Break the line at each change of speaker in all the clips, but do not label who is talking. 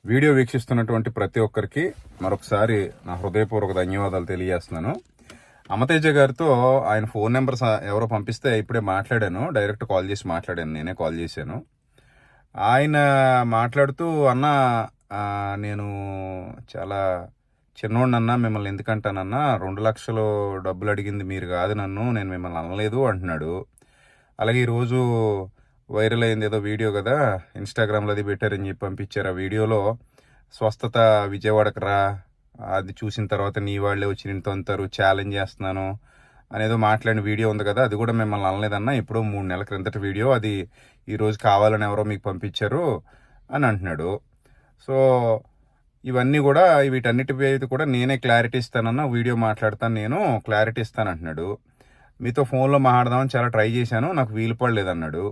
Video వీక్షిస్తున్నటువంటి ప్రతి ఒక్కరికి మరొకసారి నా హృదయపూర్వక ధన్యవాదాలు తెలియజేస్తున్నాను. అమతేజ గారితో ఆయన ఫోన్ నెంబర్ ఎవరో పంపిస్తే ఇప్పుడే మాట్లాడాను, డైరెక్ట్ కాల్ చేసి మాట్లాడాను, నేనే కాల్ చేశాను. ఆయన మాట్లాడుతూ అన్న నేను చాలా చిన్నోడినన్నా, మిమ్మల్ని ఎందుకంటానన్నా, 2 లక్షలు డబ్బులు అడిగింది మీరు కాదు నన్ను, నేను మిమ్మల్ని అనలేదు అంటున్నాడు. అలాగే ఈరోజు వైరల్ అయింది ఏదో వీడియో కదా, ఇన్స్టాగ్రామ్లో అది పెట్టారని చెప్పి పంపించారు. ఆ వీడియోలో స్వస్థత విజయవాడకు రా, అది చూసిన తర్వాత నీ వాళ్ళే వచ్చి నేను తొంతారు, ఛాలెంజ్ చేస్తున్నాను అనేదో మాట్లాడిన వీడియో ఉంది కదా, అది కూడా మిమ్మల్ని అనలేదన్నా, ఎప్పుడో 3 నెలల క్రిందట వీడియో, అది ఈరోజు కావాలని ఎవరో మీకు పంపించారు అని అంటున్నాడు. సో ఇవన్నీ కూడా వీటన్నిటిపై కూడా నేనే క్లారిటీ ఇస్తానన్నా, వీడియో మాట్లాడతాను, నేను క్లారిటీ ఇస్తాను అంటున్నాడు. మీతో ఫోన్లో మాట్లాడదామని చాలా ట్రై చేశాను, నాకు వీలు పడలేదన్నాడు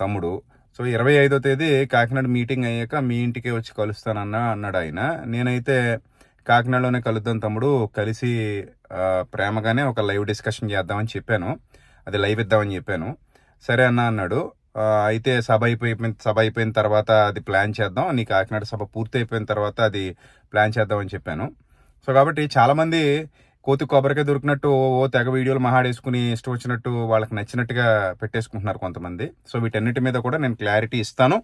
తమ్ముడు. సో 25వ తేదీ కాకినాడ మీటింగ్ అయ్యాక మీ ఇంటికే వచ్చి కలుస్తానన్నా అన్నాడు ఆయన. నేనైతే కాకినాడలోనే కలుద్దాం తమ్ముడు, కలిసి ప్రేమగానే ఒక లైవ్ డిస్కషన్ చేద్దామని చెప్పాను, అది లైవ్ ఇద్దామని చెప్పాను. సరే అన్న అన్నాడు. అయితే సభ అయిపోయిన తర్వాత అది ప్లాన్ చేద్దాం, నీ కాకినాడ సభ పూర్తి అయిపోయిన తర్వాత అది ప్లాన్ చేద్దామని చెప్పాను. సో కాబట్టి చాలామంది కోతి కొబ్బరికాయ దొరికినట్టు తెగ వీడియోలు మహాడేసుకుని ఇష్టం వచ్చినట్టు వాళ్ళకి నచ్చినట్టుగా పెట్టేసుకుంటున్నారు కొంతమంది. సో వీటన్నిటి మీద కూడా నేను క్లారిటీ ఇస్తాను.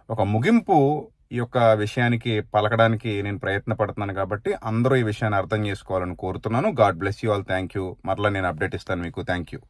ఒక ముగింపు ఈ యొక్క విషయానికి పలకడానికి నేను ప్రయత్నపడుతున్నాను కాబట్టి అందరూ ఈ విషయాన్ని అర్థం చేసుకోవాలని కోరుతున్నాను. God bless you all. Thank you. మరలా నేను అప్డేట్ ఇస్తాను మీకు. Thank you.